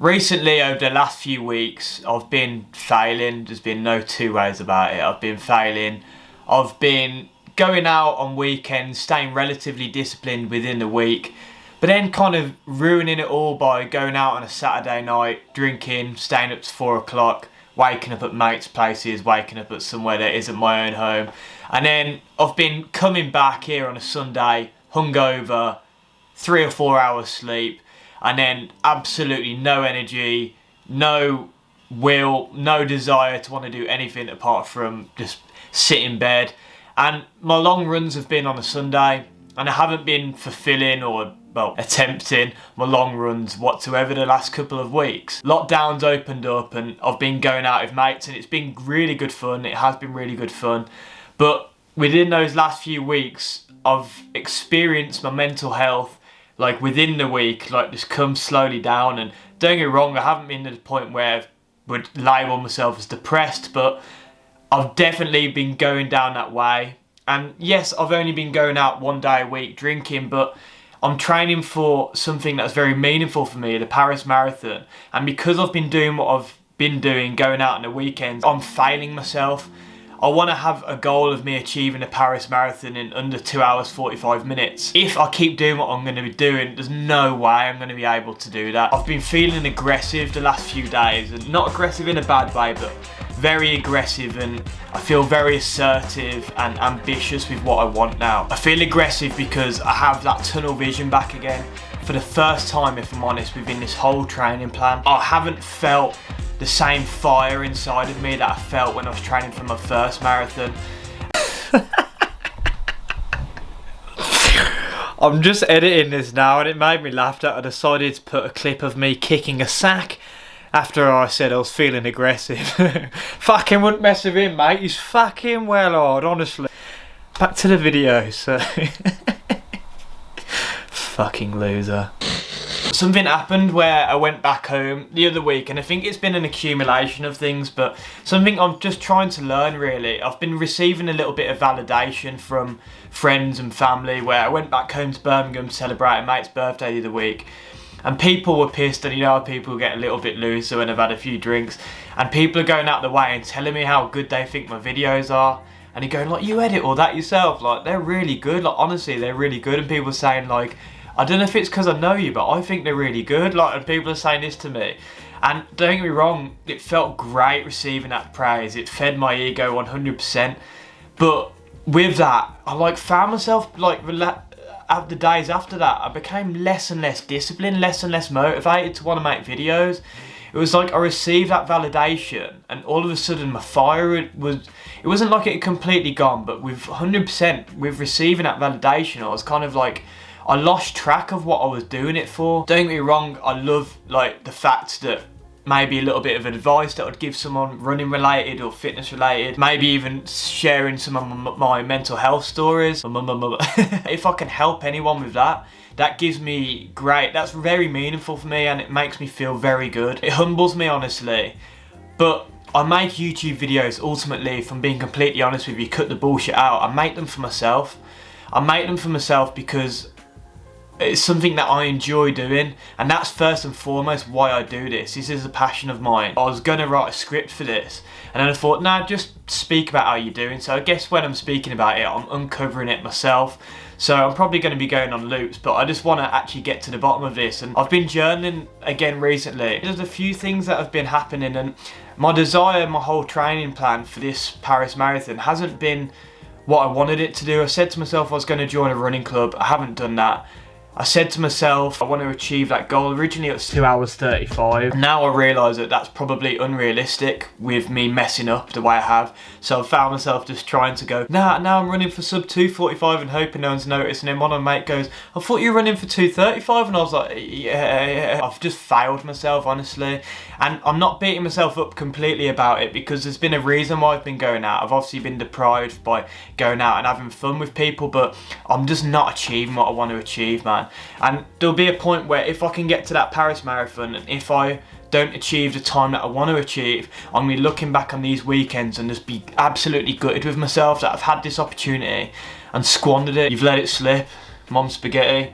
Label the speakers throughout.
Speaker 1: Recently, over the last few weeks, I've been failing. There's been no two ways about it. I've been failing. I've been going out on weekends, staying relatively disciplined within the week, but then kind of ruining it all by going out on a Saturday night, drinking, staying up to 4 o'clock, waking up at mates' places, waking up at somewhere that isn't my own home. And then I've been coming back here on a Sunday, hungover, 3 or 4 hours sleep, and then absolutely no energy, no will, no desire to want to do anything apart from just sit in bed. And my long runs have been on a Sunday, and I haven't been fulfilling or, well, attempting my long runs whatsoever the last couple of weeks. Lockdown's opened up and I've been going out with mates, and it's been really good fun. It has been really good fun. But within those last few weeks, I've experienced my mental health, like within the week, like just come slowly down. And don't get me wrong, I haven't been to the point where I would label myself as depressed, but I've definitely been going down that way. And yes, I've only been going out 1 day a week drinking, but I'm training for something that's very meaningful for me, the Paris Marathon. And because I've been doing what I've been doing, going out on the weekends, I'm failing myself. I want to have a goal of me achieving the Paris Marathon in under 2 hours 45 minutes. If I keep doing what I'm going to be doing, there's no way I'm going to be able to do that. I've been feeling aggressive the last few days, and not aggressive in a bad way, but very aggressive, and I feel very assertive and ambitious with what I want now. I feel aggressive because I have that tunnel vision back again. For the first time, if I'm honest, within this whole training plan, I haven't felt the same fire inside of me that I felt when I was training for my first marathon. I'm just editing this now and it made me laugh that I decided to put a clip of me kicking a sack after I said I was feeling aggressive. Fucking wouldn't mess with him, mate. He's fucking well hard, honestly. Back to the video, so... Fucking loser. Something happened where I went back home the other week, and I think it's been an accumulation of things, but something I'm just trying to learn really. I've been receiving a little bit of validation from friends and family, where I went back home to Birmingham to celebrate a mate's birthday the other week, and people were pissed, and you know, people get a little bit looser when I've had a few drinks, and people are going out the way and telling me how good they think my videos are, and they're going like, you edit all that yourself, like they're really good, like honestly they're really good. And people are saying like, I don't know if it's because I know you, but I think they're really good, like, and people are saying this to me. And don't get me wrong, it felt great receiving that praise. It fed my ego 100%. But with that, I like found myself like the days after that, I became less and less disciplined, less and less motivated to want to make videos. It was like I received that validation, and all of a sudden my fire it wasn't like it had completely gone, but with 100% with receiving that validation, I was kind of like, I lost track of what I was doing it for. Don't get me wrong, I love like the fact that maybe a little bit of advice that I'd give someone running related or fitness related, maybe even sharing some of my mental health stories. If I can help anyone with that, that gives me great, that's very meaningful for me, and it makes me feel very good. It humbles me, honestly. But I make YouTube videos ultimately, if I'm being completely honest with you, cut the bullshit out. I make them for myself. I make them for myself because it's something that I enjoy doing, and that's first and foremost why I do this. This is a passion of mine. I was gonna write a script for this, and then I thought, nah, just speak about how you're doing. So I guess when I'm speaking about it, I'm uncovering it myself. So I'm probably going to be going on loops, but I just want to actually get to the bottom of this. And I've been journaling again recently. There's a few things that have been happening, and my desire, my whole training plan for this Paris Marathon hasn't been what I wanted it to do. I said to myself I was going to join a running club. I haven't done that. I said to myself I want to achieve that goal. Originally it was 2 hours 35. Now I realise that that's probably unrealistic with me messing up the way I have. So I found myself just trying to go, now I'm running for sub 2:45 and hoping no one's noticed. And then one of my mate goes, I thought you were running for 2:35, and I was like, yeah. I've just failed myself, honestly. And I'm not beating myself up completely about it, because there's been a reason why I've been going out. I've obviously been deprived by going out and having fun with people, but I'm just not achieving what I want to achieve, man. And there'll be a point where if I can get to that Paris Marathon, and if I don't achieve the time that I want to achieve, I'm going to be looking back on these weekends and just be absolutely gutted with myself that I've had this opportunity and squandered it. You've let it slip, Mom Spaghetti.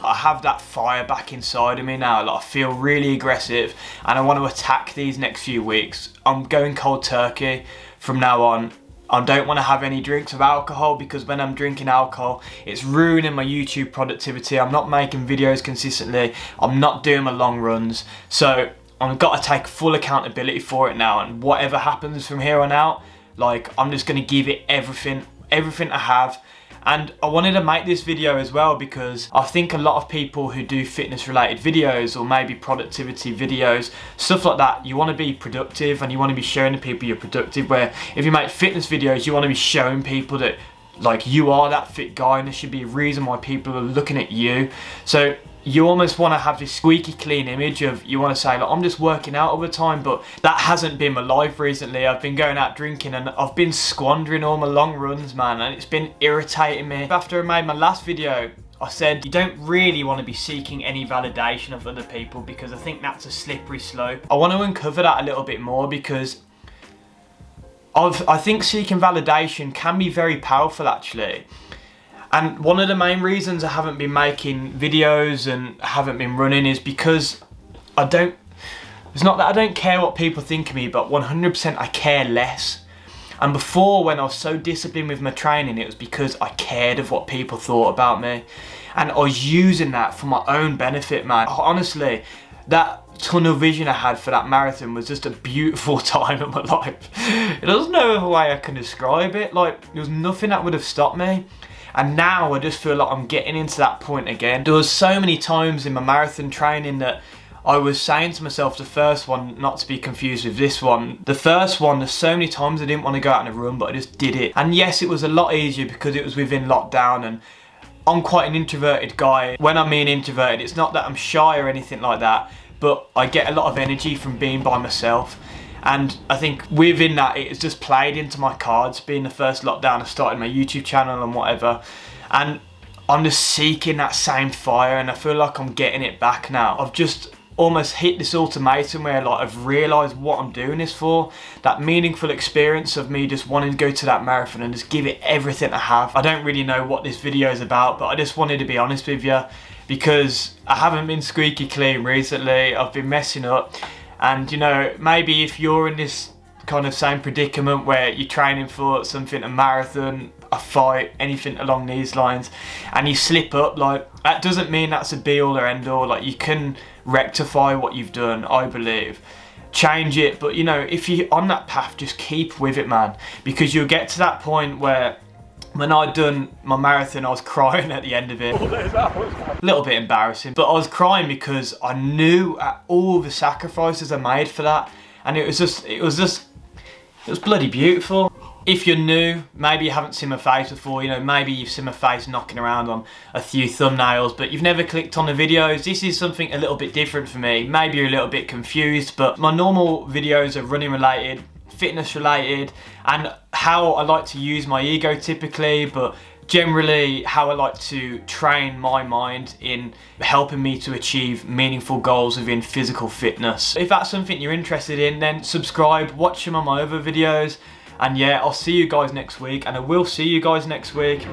Speaker 1: I have that fire back inside of me now. Like, I feel really aggressive and I want to attack these next few weeks. I'm going cold turkey from now on. I don't want to have any drinks of alcohol, because when I'm drinking alcohol, it's ruining my YouTube productivity. I'm not making videos consistently. I'm not doing my long runs. So I've got to take full accountability for it now. And whatever happens from here on out, like, I'm just going to give it everything I have. And I wanted to make this video as well because I think a lot of people who do fitness related videos, or maybe productivity videos, stuff like that, you want to be productive and you want to be showing the people you're productive. Where if you make fitness videos, you want to be showing people that, like, you are that fit guy, and there should be a reason why people are looking at you. So you almost want to have this squeaky clean image of, you want to say, like, I'm just working out all the time, but that hasn't been my life recently. I've been going out drinking and I've been squandering all my long runs, man, and it's been irritating me. After I made my last video, I said you don't really want to be seeking any validation of other people, because I think that's a slippery slope. I want to uncover that a little bit more, because I think seeking validation can be very powerful, actually. And one of the main reasons I haven't been making videos and haven't been running is because it's not that I don't care what people think of me, but 100% I care less. And before, when I was so disciplined with my training, it was because I cared of what people thought about me. And I was using that for my own benefit, man. Honestly, that tunnel vision I had for that marathon was just a beautiful time of my life. There's no other way I can describe it. Like, there was nothing that would have stopped me. And now I just feel like I'm getting into that point again. There was so many times in my marathon training that I was saying to myself, the first one, not to be confused with this one, the first one, there's so many times I didn't want to go out in a run, but I just did it. And yes, it was a lot easier because it was within lockdown, and I'm quite an introverted guy. When I mean introverted, it's not that I'm shy or anything like that, but I get a lot of energy from being by myself. And I think within that, it's just played into my cards. Being the first lockdown, I started my YouTube channel and whatever. And I'm just seeking that same fire, and I feel like I'm getting it back now. I've just almost hit this ultimatum where, like, I've realised what I'm doing this for. That meaningful experience of me just wanting to go to that marathon and just give it everything I have. I don't really know what this video is about, but I just wanted to be honest with you, because I haven't been squeaky clean recently. I've been messing up. And, you know, maybe if you're in this kind of same predicament where you're training for something, a marathon, a fight, anything along these lines, and you slip up, like, that doesn't mean that's a be all or end all. Like, you can rectify what you've done, I believe. Change it, but, you know, if you're on that path, just keep with it, man. Because you'll get to that point where, when I'd done my marathon, I was crying at the end of it. A little bit embarrassing, but I was crying because I knew all the sacrifices I made for that, and it was bloody beautiful. If you're new, maybe you haven't seen my face before, you know, maybe you've seen my face knocking around on a few thumbnails, but you've never clicked on the videos. This is something a little bit different for me. Maybe you're a little bit confused, but my normal videos are running related, fitness related, and how I like to use my ego typically, but generally how I like to train my mind in helping me to achieve meaningful goals within physical fitness. If that's something you're interested in, then subscribe, watch some of my other videos, and yeah, I'll see you guys next week, and I will see you guys next week.